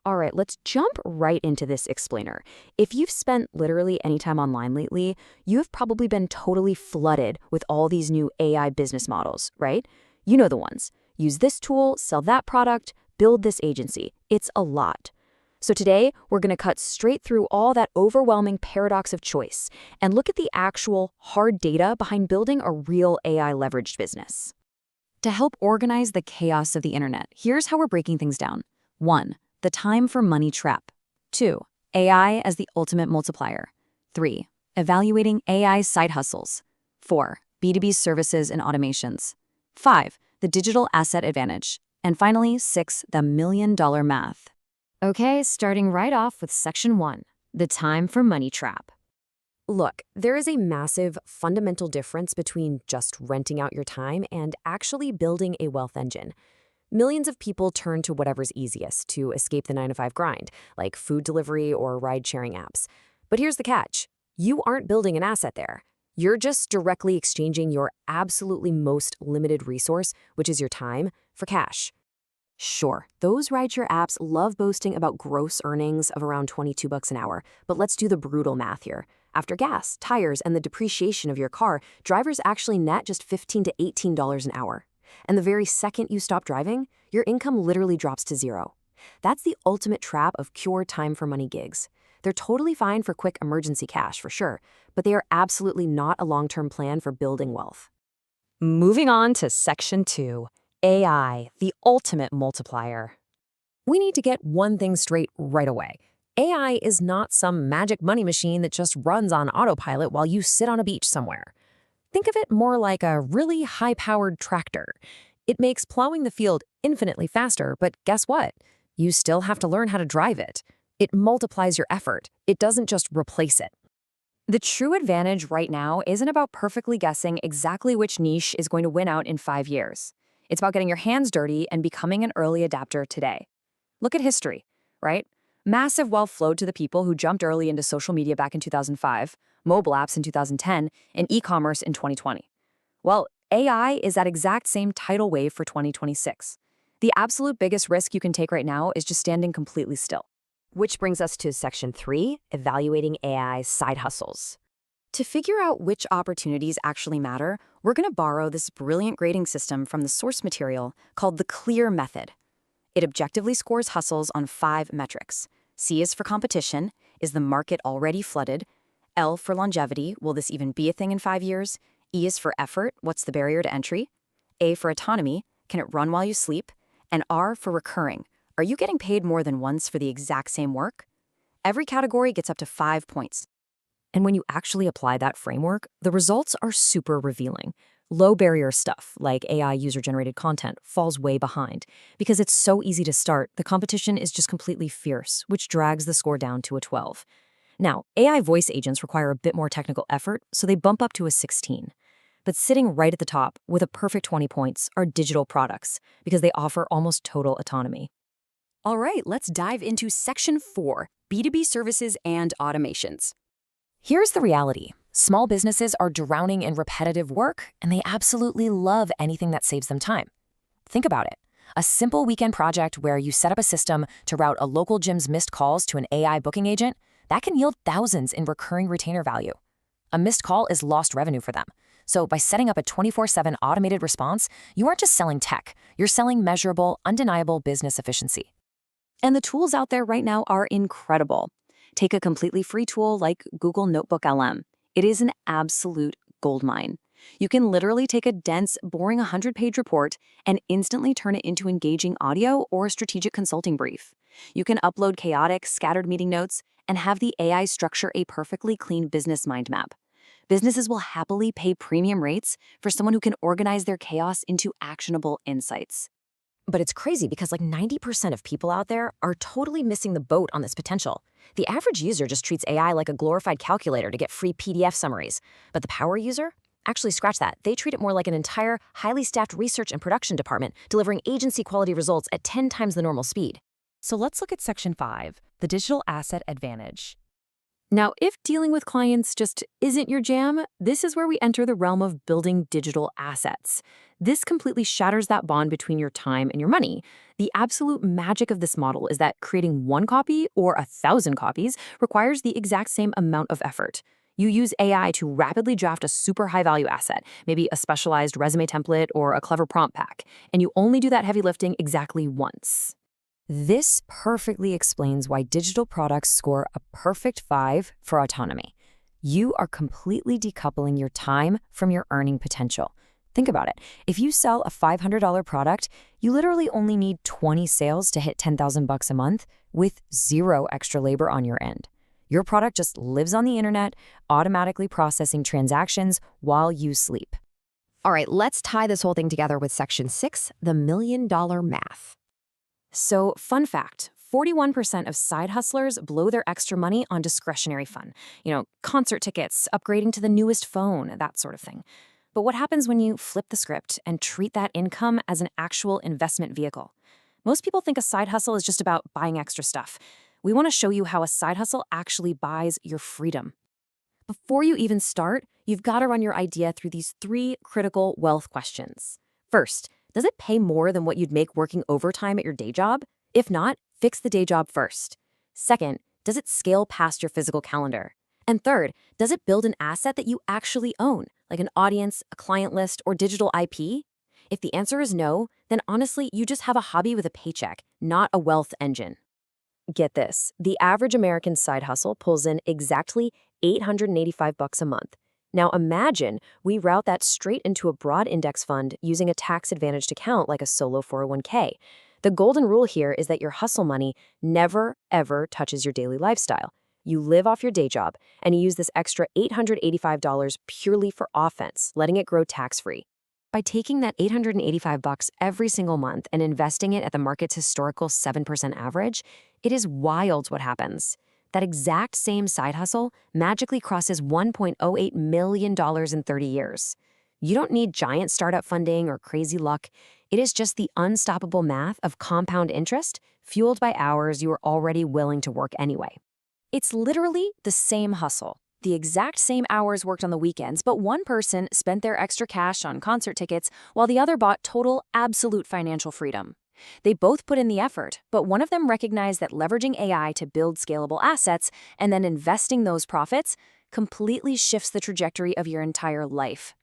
All right, let's jump right into this explainer. If you've spent literally any time online lately, you've probably been totally flooded with all these new AI business models, right? You know the ones. Use this tool, sell that product, build this agency. It's a lot. So today, we're going to cut straight through all that overwhelming paradox of choice and look at the actual hard data behind building a real AI leveraged business. To help organize the chaos of the internet, here's how we're breaking things down. 1. The time for money trap. 2. AI as the ultimate multiplier. 3. Evaluating AI side hustles. 4. B2B services and automations. 5. The digital asset advantage. And finally, 6. The million-dollar math. Okay, starting right off with section 1, the time for money trap. Look, there is a massive fundamental difference between just renting out your time and actually building a wealth engine. Millions of people turn to whatever's easiest to escape the 9-to-5 grind, like food delivery or ride-sharing apps. But here's the catch. You aren't building an asset there. You're just directly exchanging your absolutely most limited resource, which is your time, for cash. Sure, those rideshare apps love boasting about gross earnings of around $22 an hour, but let's do the brutal math here. After gas, tires, and the depreciation of your car, drivers actually net just $15 to $18 an hour. And the very second you stop driving, your income literally drops to zero. That's the ultimate trap of pure time-for-money gigs. They're totally fine for quick emergency cash, for sure, but they are absolutely not a long-term plan for building wealth. Moving on to section 2. AI, the ultimate multiplier. We need to get one thing straight right away. AI is not some magic money machine that just runs on autopilot while you sit on a beach somewhere. Think of it more like a really high-powered tractor. It makes plowing the field infinitely faster, but guess what? You still have to learn how to drive it. It multiplies your effort. It doesn't just replace it. The true advantage right now isn't about perfectly guessing exactly which niche is going to win out in 5 years. It's about getting your hands dirty and becoming an early adapter today. Look at history, right? Massive wealth flowed to the people who jumped early into social media back in 2005, mobile apps in 2010, and e-commerce in 2020. Well, AI is that exact same tidal wave for 2026. The absolute biggest risk you can take right now is just standing completely still. Which brings us to section 3, evaluating AI side hustles. To figure out which opportunities actually matter, we're going to borrow this brilliant grading system from the source material called the CLEAR method. It objectively scores hustles on 5 metrics. C is for competition. Is the market already flooded? L for longevity. Will this even be a thing in 5 years? E is for effort. What's the barrier to entry? A for autonomy. Can it run while you sleep? And R for recurring. Are you getting paid more than once for the exact same work? Every category gets up to 5 points. And when you actually apply that framework, the results are super revealing. Low barrier stuff, like AI user-generated content, falls way behind. Because it's so easy to start, the competition is just completely fierce, which drags the score down to a 12. Now, AI voice agents require a bit more technical effort, so they bump up to a 16. But sitting right at the top, with a perfect 20 points, are digital products, because they offer almost total autonomy. All right, let's dive into section 4, B2B services and automations. Here's the reality. Small businesses are drowning in repetitive work, and they absolutely love anything that saves them time. Think about it. A simple weekend project where you set up a system to route a local gym's missed calls to an AI booking agent, that can yield thousands in recurring retainer value. A missed call is lost revenue for them. So by setting up a 24/7 automated response, you aren't just selling tech, you're selling measurable, undeniable business efficiency. And the tools out there right now are incredible. Take a completely free tool like Google Notebook LM. It is an absolute goldmine. You can literally take a dense, boring 100-page report and instantly turn it into engaging audio or a strategic consulting brief. You can upload chaotic, scattered meeting notes and have the AI structure a perfectly clean business mind map. Businesses will happily pay premium rates for someone who can organize their chaos into actionable insights. But it's crazy because like 90% of people out there are totally missing the boat on this potential. The average user just treats AI like a glorified calculator to get free PDF summaries. But the power user? Actually, scratch that. They treat it more like an entire, highly staffed research and production department delivering agency-quality results at 10 times the normal speed. So let's look at section 5, the digital asset advantage. Now, if dealing with clients just isn't your jam, this is where we enter the realm of building digital assets. This completely shatters that bond between your time and your money. The absolute magic of this model is that creating one copy or 1,000 copies requires the exact same amount of effort. You use AI to rapidly draft a super high value asset, maybe a specialized resume template or a clever prompt pack, and you only do that heavy lifting exactly once. This perfectly explains why digital products score a perfect 5 for autonomy. You are completely decoupling your time from your earning potential. Think about it. If you sell a $500 product, you literally only need 20 sales to hit 10,000 bucks a month with zero extra labor on your end. Your product just lives on the internet, automatically processing transactions while you sleep. All right, let's tie this whole thing together with section 6, the $1,000,000 math. So, fun fact, 41% of side hustlers blow their extra money on discretionary fun. Concert tickets, upgrading to the newest phone, that sort of thing. But what happens when you flip the script and treat that income as an actual investment vehicle? Most people think a side hustle is just about buying extra stuff. We want to show you how a side hustle actually buys your freedom. Before you even start, you've got to run your idea through these 3 critical wealth questions. First, does it pay more than what you'd make working overtime at your day job? If not, fix the day job first. Second, does it scale past your physical calendar? And third, does it build an asset that you actually own, like an audience, a client list, or digital IP? If the answer is no, then honestly, you just have a hobby with a paycheck, not a wealth engine. Get this, the average American side hustle pulls in exactly 885 bucks a month. Now imagine we route that straight into a broad index fund using a tax-advantaged account like a solo 401k. The golden rule here is that your hustle money never, ever touches your daily lifestyle. You live off your day job, and you use this extra $885 purely for offense, letting it grow tax-free. By taking that 885 bucks every single month and investing it at the market's historical 7% average, it is wild what happens. That exact same side hustle magically crosses $1.08 million in 30 years. You don't need giant startup funding or crazy luck. It is just the unstoppable math of compound interest fueled by hours you are already willing to work anyway. It's literally the same hustle, the exact same hours worked on the weekends, but one person spent their extra cash on concert tickets while the other bought total, absolute financial freedom. They both put in the effort, but one of them recognized that leveraging AI to build scalable assets and then investing those profits completely shifts the trajectory of your entire life.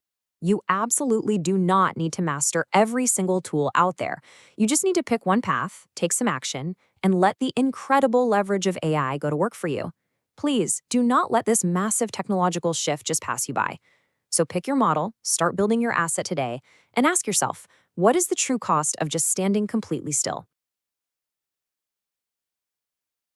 You absolutely do not need to master every single tool out there. You just need to pick one path, take some action, and let the incredible leverage of AI go to work for you. Please do not let this massive technological shift just pass you by. So pick your model, start building your asset today, and ask yourself, what is the true cost of just standing completely still?